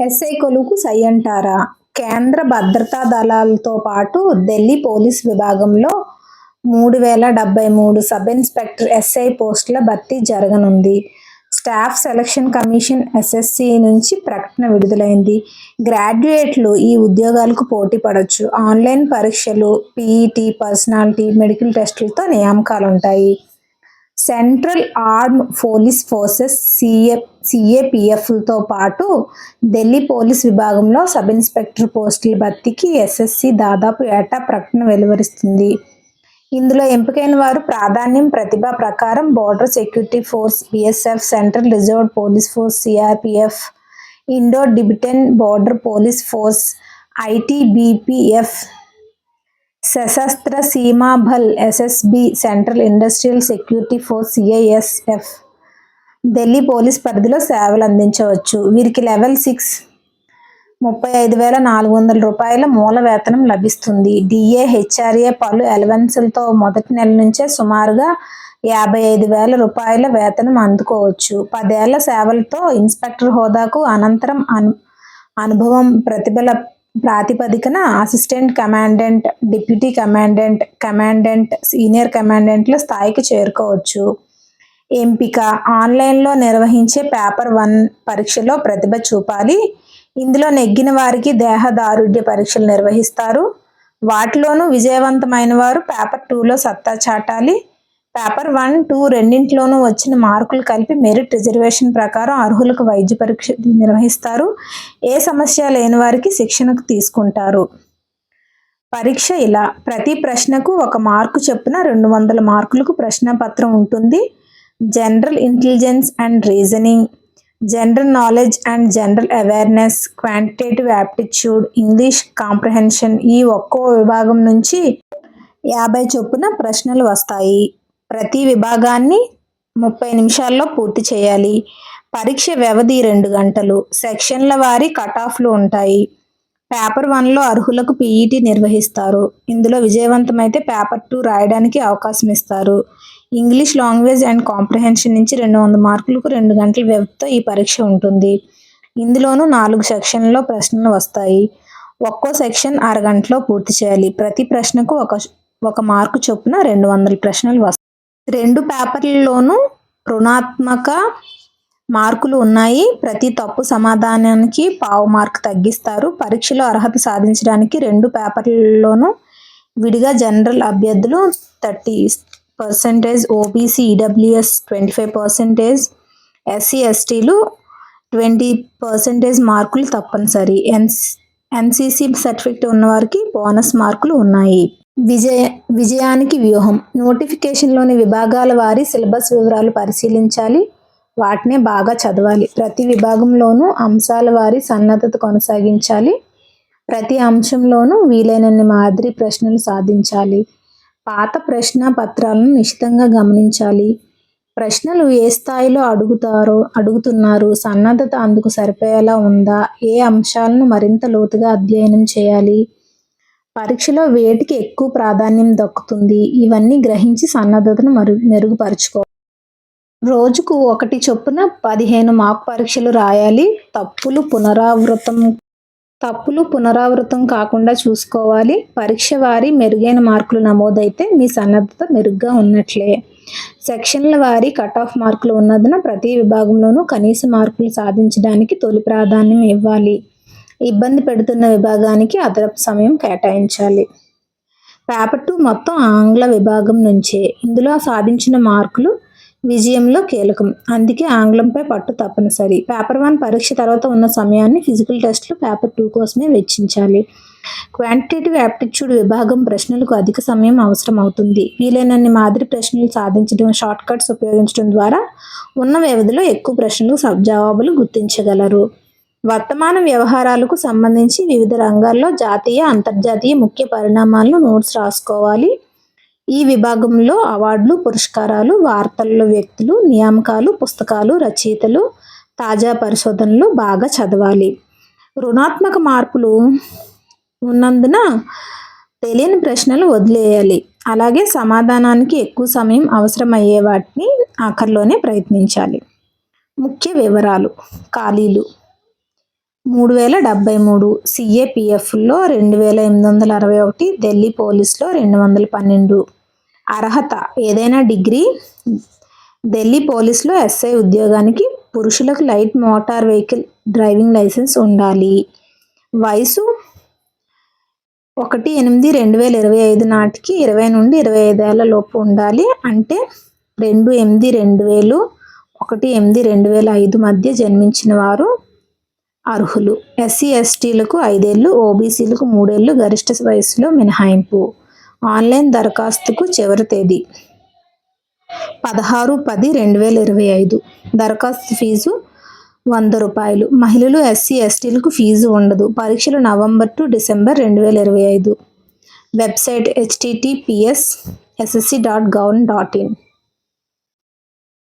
SI కొలువుకు సై అంటారా? కేంద్ర భద్రతా దళాలతో పాటు ఢిల్లీ పోలీస్ విభాగంలో 3073 సబ్ ఇన్స్పెక్టర్ ఎస్ఐ పోస్టుల భర్తీ జరగనుంది. స్టాఫ్ సెలక్షన్ కమిషన్ ఎస్ఎస్సి నుంచి ప్రకటన విడుదలైంది. గ్రాడ్యుయేట్లు ఈ ఉద్యోగాలకు పోటీ పడొచ్చు. ఆన్లైన్ పరీక్షలు, పీఈటీ, పర్సనాలిటీ, మెడికల్ టెస్టులతో నియామకాలుంటాయి. సెంట్రల్ ఆర్మ్డ్ పోలీస్ ఫోర్సెస్ సిఏపిఎఫ్లతో పాటు ఢిల్లీ పోలీస్ విభాగంలో సబ్ ఇన్స్పెక్టర్ పోస్టుల భర్తీకి ఎస్ఎస్సి దాదాపు ఏటా ప్రకటన వెలువరిస్తుంది. ఇందులో ఎంపికైన వారు ప్రాధాన్యం ప్రతిభ ప్రకారం border security force BSF, central reserved police force CRPF, Indo Tibetan border police force ITBPF, Sashastra Seema Bal SSB, central industrial security force CISF Delhi police పరిధిలో సేవలు అందించవచ్చు. వీరికి లెవెల్ 6 35,400 రూపాయల మూల వేతనం లభిస్తుంది. డిఏ, హెచ్ఆర్ఏ పలు అలవెన్సులతో మొదటి నెల నుంచే సుమారుగా 55,000 రూపాయల వేతనం అందుకోవచ్చు. 10 ఏళ్ల సేవలతో ఇన్స్పెక్టర్ హోదాకు, అనంతరం అనుభవం, ప్రతిభల ప్రాతిపదికన assistant commandant, deputy commandant, commandant, senior కమాండెంట్ల స్థాయికి చేరుకోవచ్చు. ఎంపిక: ఆన్లైన్లో నిర్వహించే పేపర్ 1 పరీక్షలో ప్రతిభ చూపాలి. ఇందులో నెగ్గిన వారికి దేహదారుఢ్య పరీక్షలు నిర్వహిస్తారు. వాటిలోనూ విజయవంతమైన వారు పేపర్ 2లో సత్తా చాటాలి. పేపర్ 1, 2 రెండింటిలోనూ వచ్చిన మార్కులు కలిపి మెరిట్ రిజర్వేషన్ ప్రకారం అర్హులకు వైద్య పరీక్ష నిర్వహిస్తారు. ఏ సమస్య లేని వారికి శిక్షణకు తీసుకుంటారు. పరీక్ష ఇలా: ప్రతి ప్రశ్నకు 1 మార్కు చొప్పున 200 మార్కులకు ప్రశ్నపత్రం ఉంటుంది. General intelligence and reasoning, general knowledge and general awareness, quantitative aptitude, English comprehension ఈ ఒక్కో విభాగం నుంచి 50 చొప్పున ప్రశ్నలు వస్తాయి. ప్రతి విభాగాన్ని 30 నిమిషాల్లో పూర్తి చేయాలి. పరీక్ష వ్యవధి 2 గంటలు. సెక్షన్ల వారీ కటాఫ్లు ఉంటాయి. పేపర్ 1లో అర్హులకు పీఈటీ నిర్వహిస్తారు. ఇందులో విజయవంతమైతే పేపర్ 2 రాయడానికి అవకాశం ఇస్తారు. ఇంగ్లీష్ లాంగ్వేజ్ అండ్ కాంప్రహెన్షన్ నుంచి 200 మార్కులకు 2 గంటల వ్యవధితో ఈ పరీక్ష ఉంటుంది. ఇందులోనూ 4 సెక్షన్లలో ప్రశ్నలు వస్తాయి. ఒక్కో సెక్షన్ అరగంటలో పూర్తి చేయాలి. ప్రతి ప్రశ్నకు 1 మార్కు చొప్పున 200 ప్రశ్నలు వస్తాయి. 2 పేపర్లలోనూ రుణాత్మక మార్కులు ఉన్నాయి. ప్రతి తప్పు సమాధానానికి ½ మార్కు తగ్గిస్తారు. పరీక్షలో అర్హత సాధించడానికి 2 పేపర్లలోనూ విడిగా జనరల్ అభ్యర్థులు 30%, ఓబీసీ, ఈడబ్ల్యూఎస్ 25%, ఎస్సీ, ఎస్టీలు 20% మార్కులు తప్పనిసరి. ఎన్సీసీ సర్టిఫికేట్ ఉన్నవారికి బోనస్ మార్కులు ఉన్నాయి. విజయానికి వ్యూహం: నోటిఫికేషన్లోని విభాగాల వారి సిలబస్ వివరాలు పరిశీలించాలి. వాటినే బాగా చదవాలి. ప్రతి విభాగంలోనూ అంశాల వారి సన్నద్ధత కొనసాగించాలి. ప్రతి అంశంలోనూ వీలైనన్ని మాదిరి ప్రశ్నలు సాధించాలి. పాత ప్రశ్న పత్రాలను నిశితంగా గమనించాలి. ప్రశ్నలు ఏ స్థాయిలో అడుగుతున్నారు, సన్నద్ధత అందుకు సరిపోయేలా ఉందా, ఏ అంశాలను మరింత లోతుగా అధ్యయనం చేయాలి, పరీక్షలో వేటికి ఎక్కువ ప్రాధాన్యం దక్కుతుంది, ఇవన్నీ గ్రహించి సన్నద్ధతను మెరుగుపరుచుకోవాలి. రోజుకు 1 చొప్పున 15 మాక్ పరీక్షలు రాయాలి. తప్పులు పునరావృతం కాకుండా చూసుకోవాలి. పరీక్ష వారీ మెరుగైన మార్కులు నమోదైతే మీ సన్నద్ధత మెరుగ్గా ఉన్నట్లే. సెక్షన్ల వారీ కటాఫ్ మార్కులు ఉన్నందున ప్రతి విభాగంలోనూ కనీస మార్కులు సాధించడానికి తొలి ప్రాధాన్యం ఇవ్వాలి. ఇబ్బంది పెడుతున్న విభాగానికి అదనపు సమయం కేటాయించాలి. పేపర్ 2 మొత్తం ఆంగ్ల విభాగం నుంచే. ఇందులో సాధించిన మార్కులు విజయంలో కీలకం. అందుకే ఆంగ్లంపై పట్టు తప్పనిసరి. పేపర్ 1 పరీక్ష తర్వాత ఉన్న సమయాన్ని ఫిజికల్ టెస్టులు పేపర్ 2 కోసమే వెచ్చించాలి. క్వాంటిటేటివ్ యాప్టిట్యూడ్ విభాగం ప్రశ్నలకు అధిక సమయం అవసరం అవుతుంది. వీలైనన్ని మాదిరి ప్రశ్నలు సాధించడం, షార్ట్ కట్స్ ఉపయోగించడం ద్వారా ఉన్న వ్యవధిలో ఎక్కువ ప్రశ్నలకు జవాబులు గుర్తించగలరు. వర్తమాన వ్యవహారాలకు సంబంధించి వివిధ రంగాల్లో జాతీయ, అంతర్జాతీయ ముఖ్య పరిణామాలను నోట్స్ రాసుకోవాలి. ఈ విభాగంలో అవార్డులు, పురస్కారాలు, వార్తల్లో వ్యక్తులు, నియామకాలు, పుస్తకాలు, రచయితలు, తాజా పరిశోధనలు బాగా చదవాలి. రుణాత్మక మార్పులు ఉన్నందున తెలియని ప్రశ్నలు వదిలేయాలి. అలాగే సమాధానానికి ఎక్కువ సమయం అవసరమయ్యే వాటిని ఆఖరిలోనే ప్రయత్నించాలి. ముఖ్య వివరాలు: ఖాళీలు 3073, సిఏపిఎఫ్లో 2861, ఢిల్లీ పోలీస్లో 212. అర్హత ఏదైనా డిగ్రీ. ఢిల్లీ పోలీస్లో ఎస్ఐ ఉద్యోగానికి పురుషులకు light motor vehicle driving licence ఉండాలి. వయసు 1/8/2025 నాటికి 20 నుండి 25 ఏళ్ల లోపు ఉండాలి. అంటే 2/8/2000, 1/8/2005 మధ్య జన్మించిన వారు అర్హులు. ఎస్సీ ఎస్టీలకు 5 ఏళ్లు, ఓబీసీలకు 3 ఏళ్లు గరిష్ట వయసులో మినహాయింపు. ఆన్లైన్ దరఖాస్తుకు చివరి తేదీ 16/10/2025. దరఖాస్తు ఫీజు ₹100. మహిళలు, ఎస్సీ ఎస్టీలకు ఫీజు ఉండదు. పరీక్షలు November to December 2025. Website https://ssc.gov.in